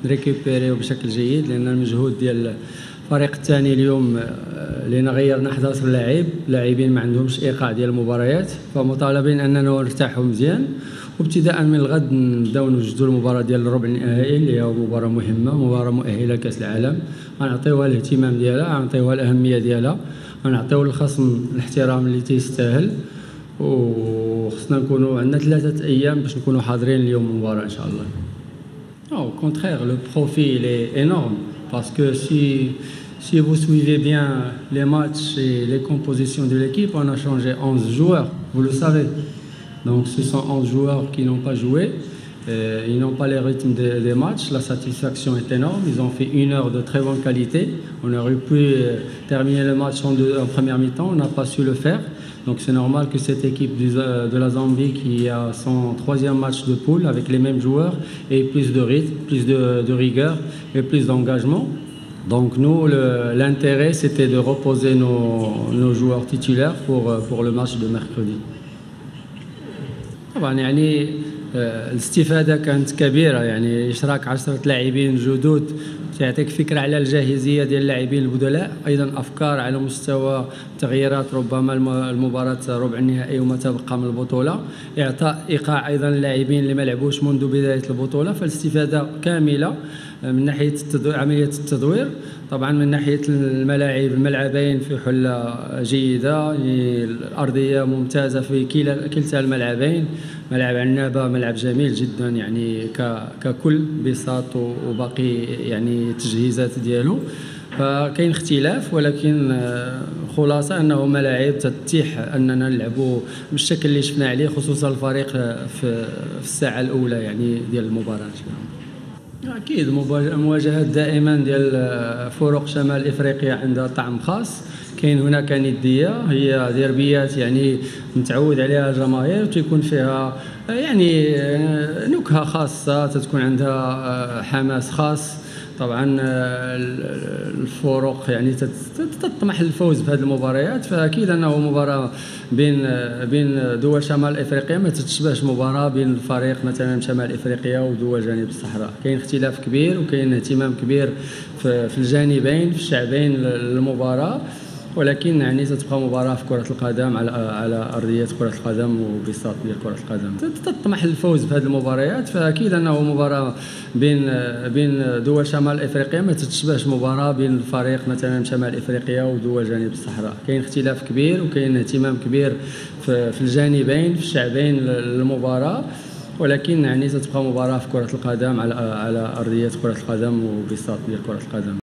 نريكوبيريو بشكل جيد، لان المجهود ديال الفريق الثاني اليوم لان غيرنا 11 لاعبين ما عندهمش ايقاع ديال المباريات، فمطالبين اننا نرتاحوا مزيان، وابتداء من الغد نبداو نوجدوا المباراه ديال الربع النهائي اللي هي مباراه مهمه، مباراه مؤهله لكاس العالم، غنعطيوها الاهتمام ديالها، غنعطيوها الاهميه ديالها، غنعطيو للخصم الاحترام اللي تيستاهل، وخصنا نكونوا عندنا 3 أيام باش نكونوا حاضرين اليوم المباراه ان شاء الله. Au contraire, le profil est énorme parce que si vous suivez bien les matchs et les compositions de l'équipe, on a changé 11 joueurs, vous le savez. Donc ce sont 11 joueurs qui n'ont pas joué, ils n'ont pas les rythmes des matchs, la satisfaction est énorme, ils ont fait 1 heure de très bonne qualité, on aurait pu terminer le match en première mi-temps, on n'a pas su le faire. Donc c'est normal que cette équipe de la Zambie qui a son 3e match de poule avec les mêmes joueurs ait plus de rythme, plus de rigueur et plus d'engagement. Donc nous, l'intérêt c'était de reposer nos joueurs titulaires pour le match de mercredi. طبعا يعني الاستفادة كانت كبيرة، يعني إشراك 10 لاعبين جدد تعطيك فكرة على الجاهزية ديال اللاعبين البدلاء، أيضا أفكار على مستوى تغييرات ربما المباراة ربع النهائي وما تبقى من البطولة، إعطاء إيقاع أيضا اللاعبين اللي ما لعبوش منذ بداية البطولة، فالاستفادة كاملة من ناحية عملية التدوير. طبعا من ناحية الملعبين في حلة جيدة، الأرضية ممتازة في كلتا الملعبين، ملعب عنابة ملعب جميل جدا يعني ككل بساط وباقي يعني التجهيزات ديالو، فكاين اختلاف، ولكن خلاصة أنه ملاعب تتيح أننا نلعبوا بالشكل اللي شفنا عليه، خصوصا الفريق في الساعة الأولى يعني ديال المباراة. أكيد المواجهات دائما ديال فروق شمال إفريقيا عندها طعم خاص، كاين هناك ندية، هي ديربيات يعني متعود عليها الجماهير، وتكون فيها يعني نكهة خاصة، تكون عندها حماس خاص. طبعا الفروق يعني تطمح للفوز بهذه المباريات، فاكيد انه مباراه بين دول شمال افريقيا ما تتشبهش مباراه بين الفريق مثلا شمال افريقيا ودول جنوب الصحراء، كاين اختلاف كبير وكاين اهتمام كبير في الجانبين في الشعبين للمباراه، ولكن يعني تتبقى مباراه في كره القدم على ارضيه كره القدم وبساط ديال كره القدم، تطمح للفوز بهذه المباريات، فاكيد انه مباراه بين دول شمال افريقيا ما تتشبهش مباراه بين الفريق مثلا شمال افريقيا ودول جنوب الصحراء، كاين اختلاف كبير وكاين اهتمام كبير في الجانبين في الشعبين للمباراه، ولكن يعني تتبقى مباراه في كره القدم على ارضيه كره القدم وبساط ديال كره القدم.